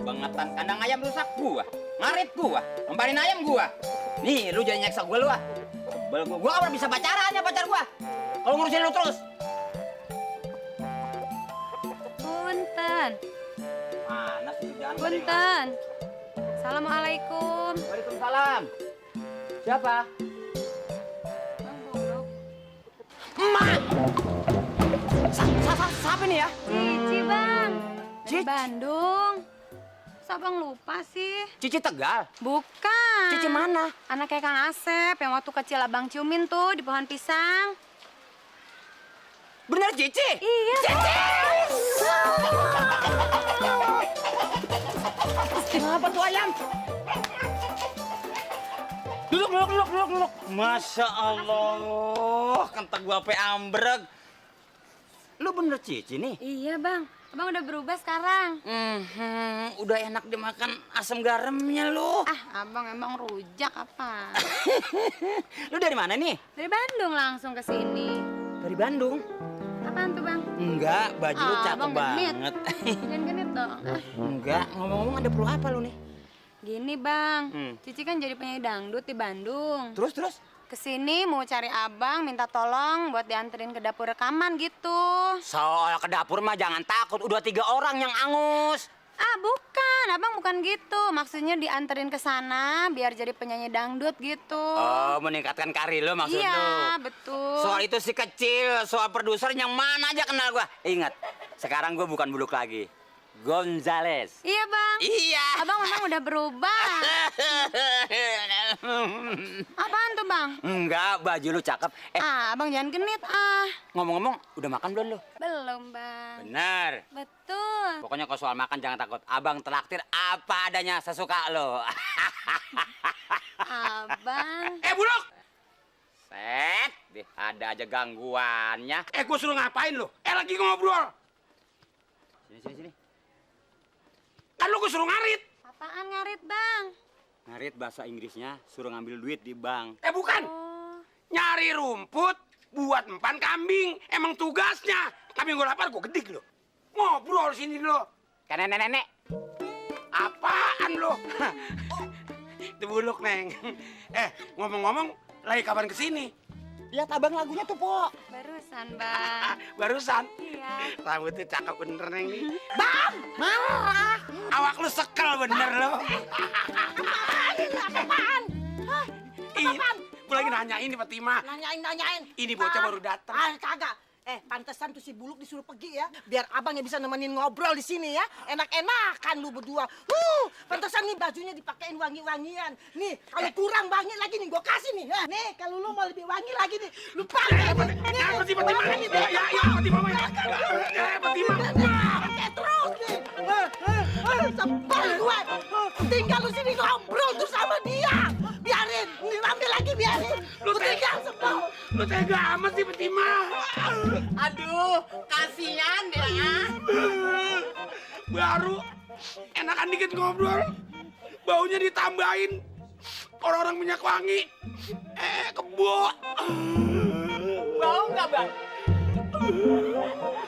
Kebangetan kandang ayam rusak gua, ngarit gua, ngemparin ayam gua. Nih, lu jadi nyeksa gua lu ah. Sebel gua kan bisa pacaran ya pacar gua. Kalau ngurusin lu terus. Punten. Mana sih jangan. Punten. Assalamualaikum. Waalaikumsalam. Siapa? Bang Buluk. Emak. Siapa nih ya? Cici, Bang. Dari Cici? Bandung. Masa Bang lupa sih? Cici Tegal. Bukan. Cici mana? Anaknya Kang Asep yang waktu kecil Abang ciumin tuh di pohon pisang. Bener Cici? Iya. Cici! Kenapa tuh ayam? Duduk. Masya Allah, kentang gua ape ambreg. Lu bener Cici nih? Iya, Bang. Abang udah berubah sekarang. Udah enak dimakan asam garamnya lu. Ah, Abang emang rujak apa? Lu dari mana nih? Dari Bandung langsung ke sini. Dari Bandung. Apaan tuh, Bang? Enggak, baju lu cakep Abang genit. banget. Jangan genit dong. Enggak, ngomong-ngomong ada perlu apa lu nih? Gini, Bang. Cici kan jadi penyanyi dangdut di Bandung. Terus? Kesini mau cari abang, minta tolong buat dianterin ke dapur rekaman gitu. Soal ke dapur mah jangan takut, udah 3 orang yang angus. Ah, bukan. Abang bukan gitu. Maksudnya dianterin ke sana biar jadi penyanyi dangdut gitu. Oh, meningkatkan karir lo maksud Iya, lu. betul. Soal itu si kecil, soal produser yang mana aja kenal gua. Ingat, sekarang gua bukan Buluk lagi. Gonzales. Iya, Bang. Iya. Abang memang udah berubah. Apaan tuh, Bang? Enggak, baju lu cakep. Abang jangan genit, ah. Ngomong-ngomong, udah makan belum lu? Belum, Bang. Bener. Betul. Pokoknya kalau soal makan jangan takut. Abang traktir apa adanya sesuka lo. Abang. Buluk! Set, ada aja gangguannya. Gue suruh ngapain lo? Lagi ngobrol. Sini. Kan lo gue suruh ngarit. Apaan ngarit, Bang? Ngarit bahasa Inggrisnya suruh ngambil duit di bank. Bukan. Oh. Nyari rumput buat empan kambing. Emang tugasnya. Kambing gue lapar, gue gedik lo. Ngobrol sini lo. Kan nenek-nenek. Apaan lo? Itu Buluk, Neng. Ngomong-ngomong, lagi kapan kesini? Lihat abang lagunya tuh, Po. Barusan, Bang. Barusan. Iya. Rambutnya cakep bener, Neng. nih. Bang, marah. Awak lu sekel bener lo. Apaan? Apaan? Gue lagi nanyain nih, Fatima. Nanyain. Ini bocah baru datang. Kagak. Pantesan tuh si Buluk disuruh pergi ya, biar abangnya bisa nemenin ngobrol di sini ya. Enak-enakan lu berdua. Pantesan nih bajunya dipakein wangi-wangian. Nih, kalau kurang wangi lagi nih gua kasih nih. Nih, kalau lu mau lebih wangi lagi nih, lu pakai. Fatima. Fatima. Pakai terus nih. Sebel gue. Tinggal lu sini ngobrol tuh sama dia. Biarin, ambil lagi biarin. Lu tinggal sebel. Lu tega amat sih, Fatima. Aduh, kasihan deh ya. Baru enakan dikit ngobrol, baunya ditambahin orang-orang minyak wangi. Kebo. Bau nggak, Bang?